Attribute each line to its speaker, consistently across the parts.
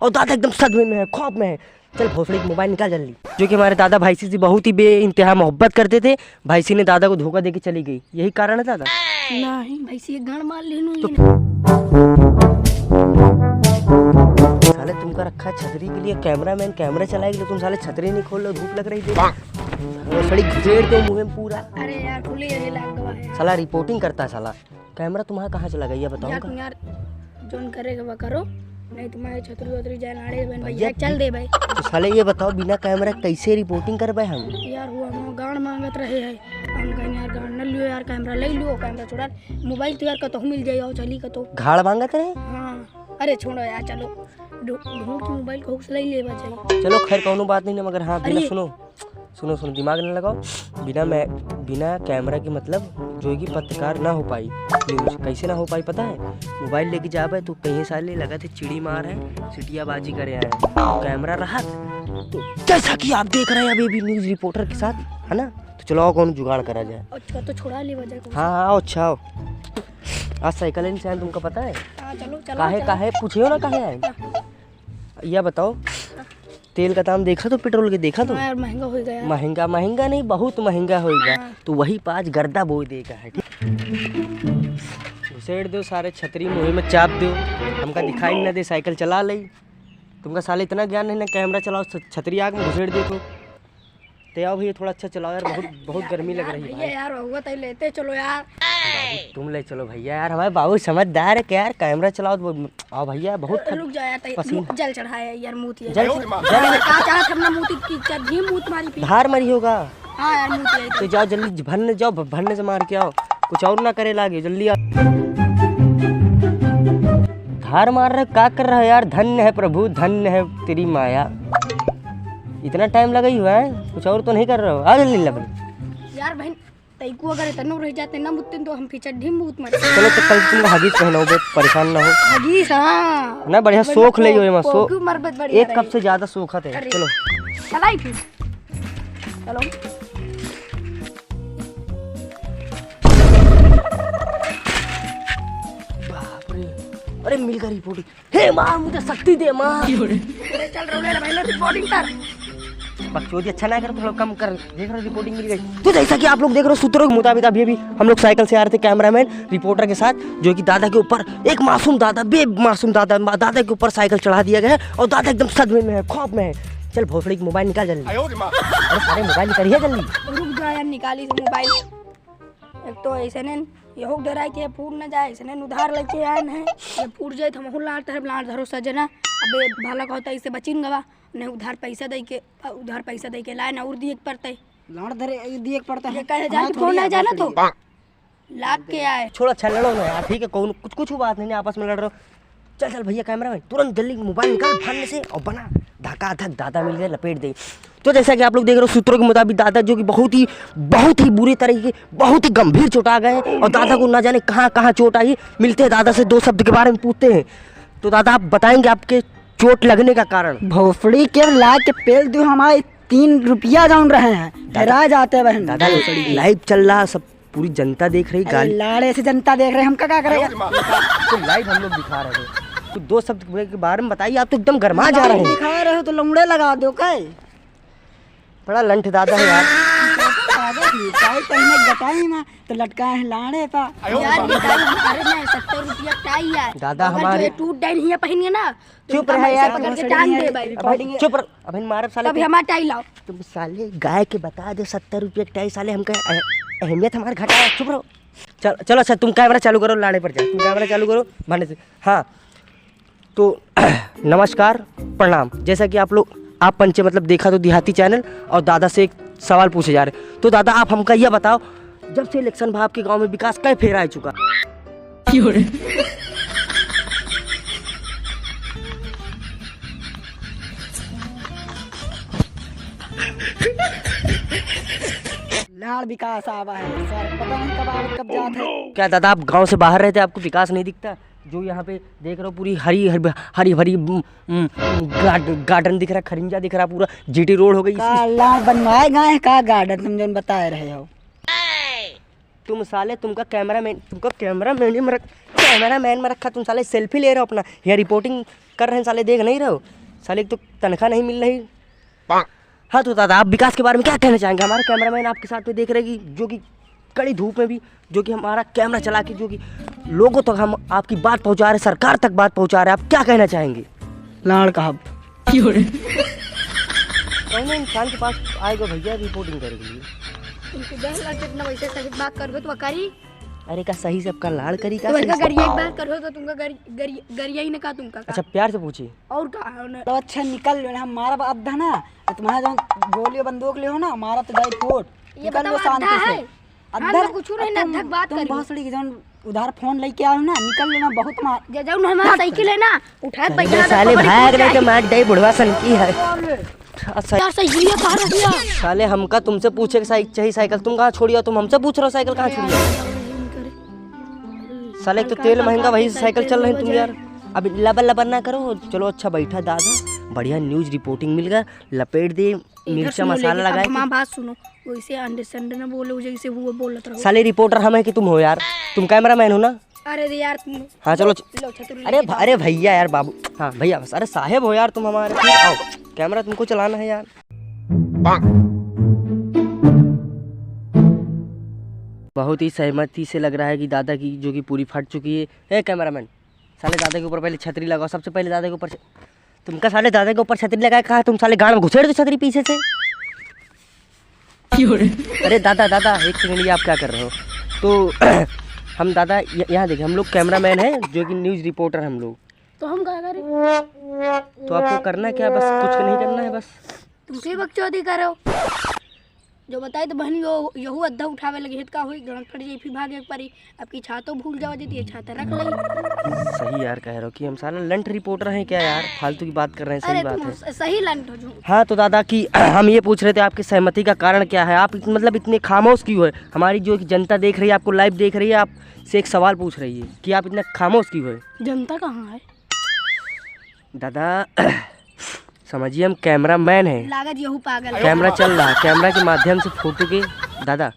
Speaker 1: और दादा एकदम सदमे में है, खौफ में है। चल भोसड़ी मोबाइल निकाल जल्दी। जो कि हमारे दादा भाईसी से बहुत ही बेइंतहा मोहब्बत करते थे, भाईसी ने दादा को धोखा देके चली गई, यही कारण है दादा?
Speaker 2: नहीं भाईसी गाड़ मार लेनू
Speaker 1: साले तुमका रखा छतरी के लिए, कैमरामैन कैमरा चलाएगी, तुम साले छतरी नहीं खोल लो, धूप लग रही थी। भोसड़ी घुसेड़ दो मुँह में पूरा।
Speaker 2: अरे यार खुले ये लाग गवा है।
Speaker 1: साला रिपोर्टिंग करता है साला। कैमरा तुम्हारा कहाँ चला गया बताओ?
Speaker 2: यार जोन करेगा वो करो, नहीं तुम्हारे छतरी वतरी जाए नाड़े बहन भैया चल दे भाई।
Speaker 1: तो साले ये बताओ बिना कैमरा कैसे रिपोर्टिंग कर पाए हम?
Speaker 2: यार हुआ हम गाड़ मांगत रहे हैं, हम कहीं यार गाड़ न लियो यार, कैमरा ले लियो, कैमरा छोड़ा मोबाइल तो यार का तो मिल जाए और चली का तो
Speaker 1: घाड़ मांगत रहे।
Speaker 2: हाँ अरे छोड़ो यार, चलो ढूंढ के मोबाइल को ले लेवा चाहिए।
Speaker 1: चलो खैर कोनो बात नहीं ना, मगर हाँ बिना सुनो सुनो सुनो दिमाग न लगाओ। बिना कैमरा के मतलब जो है कि पत्रकार ना हो पाई न्यूज। कैसे ना हो पाई पता है? मोबाइल लेके जा पाए तो कहीं साले लगा थे चिड़ी मार है, सिटियाबाजी करे हैं, कैमरा रहा तो जैसा कि आप देख रहे हैं अभी भी न्यूज रिपोर्टर के साथ, है ना? तो चलो कौन जुगाड़ करा जाए।
Speaker 2: अच्छा तो छोड़ा ले वजह को।
Speaker 1: हाँ आओ अच्छा आओ। आज साइकिल इंसान तुमको पता है?
Speaker 2: चलो चलो
Speaker 1: काहे पूछियो ना काहे आए। यह बताओ तेल का दाम देखा तो पेट्रोल के देखा तो
Speaker 2: यार महंगा हो गया।
Speaker 1: महंगा नहीं बहुत महंगा होगा। तो वही 5 गर्दा बोई देगा है। घुसेड़ दो सारे छतरी मुँह में चाप दो, हमका दिखाई न दे, साइकिल चला ले। तुमका साले इतना ज्ञान नहीं ना, कैमरा चलाओ छतरी आग में घुसेड़ दे तो आओ भैया थोड़ा अच्छा चलाओ यार, बहुत गर्मी लग रही है
Speaker 2: यार। हुआ तो लेते चलो यार।
Speaker 1: तुम ले चलो भैया यार, हमारे बाबू समझदार है क्या यार, कैमरा चलाओ तो आओ भैया। बहुत
Speaker 2: रुक जा यार, जल चढ़ाया यार मूती
Speaker 1: जल
Speaker 2: का चाहत हमने मूती की चढ़ी मूत मारी
Speaker 1: धार मरी होगा।
Speaker 2: हां यार मूती
Speaker 1: तो जाओ जल्दी भरने जाओ, भरने से मार के आओ, कुछ और ना करे लागे, जल्दी आओ। धार मार रहा क्या कर रहा है यार? धन्य है प्रभु, धन्य है तेरी माया। इतना टाइम लगा ही हुआ है, कुछ और तो नहीं कर रहे हो? आ जल्दी लबल
Speaker 2: यार बहन तैको अगर तनो रह जाते ना मुत्ते तो हम पीछे ढीम मूत मर।
Speaker 1: चलो तो कल तुम हगीज पहनाओ, परेशान ना हो।
Speaker 2: हगीज हां
Speaker 1: ना बढ़िया सोख ले हो सो,
Speaker 2: मरबत बढ़िया
Speaker 1: एक कप से ज्यादा सोखा थे। चलो
Speaker 2: चलाई फिर चलो।
Speaker 1: बाप रे, अरे मिल गई रिपोर्टिंग। हे मां मुझे शक्ति दे मां।
Speaker 2: अरे चल रोले भाई रिपोर्टिंग कर।
Speaker 1: बकचोदी अच्छा ना कर, थोड़ा कम कर। देख रहे हो रिपोर्टिंग मिल गई। तो जैसा कि आप लोग देख रहे हो सूत्रों के मुताबिक अभी हम लोग साइकिल से आ रहे थे कैमरामैन रिपोर्टर के साथ, जो कि दादा के ऊपर एक मासूम दादा दादा के ऊपर साइकिल चढ़ा दिया गया है और दादा एकदम सदमे में है, खौफ में है। चल भोसड़ी की मोबाइल निकाल जल्दी। अरे सारे मोबाइल निकालिए जल्दी।
Speaker 2: रुक जा यार, निकाली मोबाइल। एक तो ऐसे ने यहो डराई के फूट न जाए, ऐसे ने उधार लेके आए हैं, ये फूट जाए तो हम लाट धरो सजना। अबे भाला कहता इससे बचिन गवा नहीं, उधार पैसा दे के लाए ना और दिए पड़ते
Speaker 3: लाड़ धरे दिए पड़ता है।
Speaker 2: कहे जान तो ना जाना तो लाग के आए।
Speaker 1: छोड़ अच्छा लड़ो ना यार, ठीक है कौन कुछ बात नहीं, आपस में लड़ रहे हो। चल भैया कैमरा में तुरंत जल्दी मोबाइल निकाल भरने से और बना धक्का धक दादा मिल गए लपेट दे। तो जैसा कि आप लोग देख रहे हो सूत्रों के मुताबिक दादा जो कि बहुत ही बुरी तरीके बहुत ही गंभीर चोट आ गए हैं और दादा को ना जाने कहाँ चोट आई। मिलते हैं दादा से, 2 शब्द के बारे में पूछते हैं। तो दादा आप बताएंगे आपके चोट लगने का कारण?
Speaker 3: भोसड़ी के ला के पेल दो हमारे 3 रुपया जान रहे हैं, डरा जाते बहन।
Speaker 1: दादा लाइव चल रहा, सब पूरी जनता देख रही, गाली
Speaker 3: लाड़े से जनता देख रहे, हम क्या करेगा?
Speaker 1: तो लाइव हम लोग दिखा रहे थे, तो 2 शब्द के बारे में बताइए। आप तो एकदम गरमा जा रहे हैं।
Speaker 3: दिखा रहे हो तो लंगड़े लगा दो काय?
Speaker 1: बड़ा लंठ दादा है यार।
Speaker 3: गटाई ना तो लटका है लाड़े पा
Speaker 2: यार अरे मैं 70 रुपया टाई यार
Speaker 1: दादा हमारे
Speaker 2: टूट डाइन ही पहनिए ना।
Speaker 1: चुप रहे यार,
Speaker 2: पकड़ के टांग दे भाई।
Speaker 1: चुप अभी मारे साले।
Speaker 2: अभी हमारा टाई लाओ।
Speaker 1: तुम साले गाय के बता दे 70 रुपये का टाई, साले हमका अहमियत हमारे घटा है। चुप रहो। चलो अच्छा तुम कैमरा चालू करो, लाड़े पर जाओ, तुम कैमरा चालू करो भरने से। हाँ तो नमस्कार प्रणाम। जैसा कि आप पंचे मतलब देखा तो देहाती चैनल, और दादा से एक सवाल पूछे जा रहे। तो दादा आप हमका यह बताओ, जब से इलेक्शन भाव के गांव में विकास कई फेरा आ चुका?
Speaker 3: लाड़ विकास आवा है सर, पता नहीं कब जाते हैं।
Speaker 1: क्या दादा आप गांव से बाहर रहते, आपको विकास नहीं दिखता? जो यहाँ पे देख रहे हो पूरी हरी भरी गार्डन दिख रहा है, खरिंजा दिख रहा है, पूरा जीटी रोड हो गई।
Speaker 3: लाड़ बनवाए गए का गार्डन तुम जो बता रहे हो?
Speaker 1: तुम साले तुमका कैमरामैन में रखा, तुम साले सेल्फी ले रहे हो अपना, यहाँ रिपोर्टिंग कर रहे हैं साले, देख नहीं रहे हो साले, एक तो तनख्वाह नहीं मिल रही। हाँ तो दादा आप विकास के बारे में क्या कहना चाहेंगे? हमारा कैमरामैन आपके साथ में देख रहे कि जो कि कड़ी धूप में भी जो कि हमारा कैमरा चला के जो कि लोगों तक हम आपकी बात पहुंचा रहे, सरकार तक बात पहुंचा रहे, आप क्या कहना चाहेंगे?
Speaker 3: लाड़ का
Speaker 1: कौन इंसान के पास आएगा भैया रिपोर्टिंग करने के लिए?
Speaker 2: तुमको 10 लाख जितना वैसे सही बात करबो तो करी,
Speaker 1: अरे का सही से आपका लाड़ करी का?
Speaker 2: तो वैसा गरिया एक बात करो तो तुमका गरिया ही ने कहा तुमका
Speaker 1: अच्छा प्यार से पूछिए।
Speaker 2: और कहा
Speaker 3: तो अच्छा निकल लो ना, हमारा अद्धा ना तो तुम्हारा जो गोली बंदूक ले हो ना, हमारा तो दाई फोट
Speaker 2: ये
Speaker 3: निकल
Speaker 2: बताओ
Speaker 3: लो शांति
Speaker 2: अद्धा
Speaker 3: से।
Speaker 2: है, अद्धा कुछ नहीं ना, अद्धा बात
Speaker 3: तुम
Speaker 2: करी
Speaker 3: बहुत सड़ी जौन उधार फोन लेके आओ ना, निकल लो ना, बहुत मार
Speaker 2: जे जाऊ ना हमारा साइकिल है ना, उठा के पैसा
Speaker 1: साले भाग रहे के मार दे बुढ़वा सन की है।
Speaker 2: यार साइकिल कहां रख दिया?
Speaker 1: साले हमका तुमसे पूछे कि चाहिए साइकिल, तुम कहाँ छोड़िया? तुम हमसे पूछ रहे हो साइकिल कहाँ छोड़िया? साले एक तो तेल महंगा वही से साइकिल चल रही तुम यार। अब लबर लबर ना करो, चलो अच्छा बैठा दादा, बढ़िया न्यूज रिपोर्टिंग मिल गया, लपेट दे मिर्चा मसाला लगाए।
Speaker 2: मां बात सुनो, वैसे अंडे संडे ना बोलो जैसे वो बोलत रहो।
Speaker 1: साले रिपोर्टर हम है कि तुम हो यार? तुम कैमरामैन हो ना?
Speaker 2: अरे यार तुम
Speaker 1: हाँ चलो
Speaker 2: लो छतरी
Speaker 1: अरे भैया यार बाबू, हाँ भैया बस, अरे साहेब हो यार तुम हमारे, फिर आओ कैमरा तुमको चलाना है यार। बहुत ही सहमति से लग रहा है कि दादा की जो कि पूरी फट चुकी है। ए कैमरामैन साले दादा के ऊपर पहले छतरी लगाओ, सबसे पहले दादा के ऊपर तुमका साले दादा के ऊपर छतरी लगाया, कहा तुम साले गाड़ में घुसेड़ दो छतरी पीछे से। अरे दादा दादा एक सेकंड, ये आप क्या कर रहे हो? तो हम दादा यहाँ देखिए, हम लोग कैमरामैन हैं जो कि न्यूज़ रिपोर्टर हम लोग,
Speaker 2: तो हम क्या करें?
Speaker 1: तो आपको करना क्या, बस कुछ नहीं करना है, बस
Speaker 2: तुम से बकचोदी करो जो बताए तो बहनी यहू अद्धा उठावे लगे हित का हुई गणक फट जाई, फिर भागे परी, आपकी छातो भूल जावा देती है, छाता रख ली।
Speaker 1: सही यार कह रहे हो कि हम साला लंट रिपोर्टर हैं क्या यार, फालतू की बात कर रहे हैं। सही
Speaker 2: अरे
Speaker 1: बात
Speaker 2: तुम
Speaker 1: है।
Speaker 2: सही लंट हो जो।
Speaker 1: हाँ तो दादा कि हम ये पूछ रहे थे आपकी सहमति का कारण क्या है, आप मतलब इतने खामोश क्यों है? हमारी जो जनता देख रही है, आपको लाइव देख रही है, आपसे एक सवाल पूछ रही है कि आप इतना खामोश क्यों है?
Speaker 2: जनता कहाँ है
Speaker 1: दादा? समझिए हम कैमरामैन हैं,
Speaker 2: लागत यहू पागल है।
Speaker 1: कैमरा चल रहा है, कैमरा के माध्यम से फोटो के दादा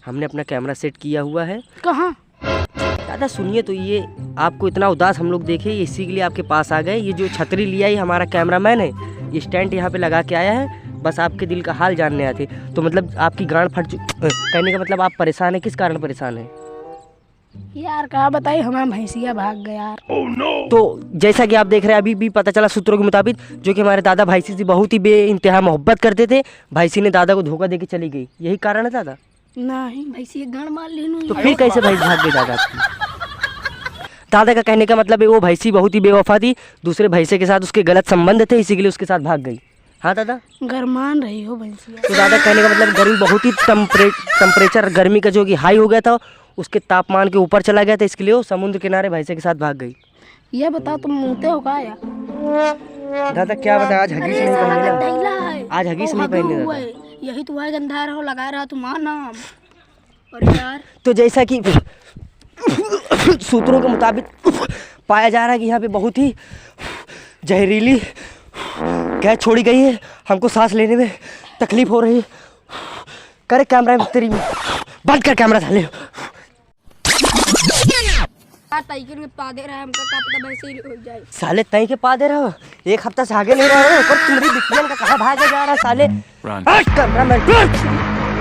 Speaker 1: हमने अपना कैमरा सेट किया हुआ है।
Speaker 2: कहाँ
Speaker 1: दादा सुनिए तो, ये आपको इतना उदास हम लोग देखे इसी के लिए आपके पास आ गए। ये जो छतरी लिया, ये हमारा कैमरामैन है, ये स्टैंड यहाँ पे लगा के आया है, बस आपके दिल का हाल जानने आए थे। तो मतलब आपकी गांड फट कहने का मतलब आप परेशान हैं, किस कारण परेशान हैं?
Speaker 2: यार कहा बताइए, हमारा भैंसिया भाग गया यार।
Speaker 1: तो जैसा कि आप देख रहे हैं, अभी भी पता चला सूत्रों के मुताबिक जो कि हमारे दादा भाईसी से बहुत ही बेइंतहा मोहब्बत करते थे, भाईसी ने दादा को धोखा देके चली गई, यही कारण है दादा?
Speaker 2: नहीं भैंसिया गण मार लेनू।
Speaker 1: तो फिर कैसे भाई भाग गई दादा आपकी? दादा का कहने का मतलब है वो भैंसी बहुत ही बेवफा थी, दूसरे भैंसे के साथ उसके गलत संबंध थे, इसी के लिए उसके साथ भाग गई। हाँ दादा
Speaker 2: गरमान रही हो भैंसिया।
Speaker 1: तो दादा कहने का मतलब गर्मी बहुत ही टेम्परेचर गर्मी का जो कि हाई हो गया था, उसके तापमान के ऊपर चला गया था, इसके लिए वो समुद्र किनारे भैंसे के साथ भाग गई।
Speaker 2: ये बताओ तुम मुँहते हो का यार?
Speaker 1: दादा क्या बता, आज हगीस नहीं पहने, आज हगीस नहीं पहने दादा।
Speaker 2: यही तो है गंधा रहो लगा रहा तुम्हारा नाम। और यार
Speaker 1: तो जैसा कि सूत्रों के मुताबिक पाया जा रहा है कि यहाँ पे बहुत ही जहरीली गैस छोड़ी गई है, हमको सांस लेने में तकलीफ हो रही है। करे कैमरा में तेरी बंद कर कैमरा साले।
Speaker 2: साइकिल में पा दे रहा है, हमका क्या पता वैसे ही हो जाए।
Speaker 1: साले तई के पा दे रहे हो, एक हफ्ता से आगे नहीं रह रहे हो, और तुम्हारी बिटियन का कहाँ भागे जा रहा है साले। Camera man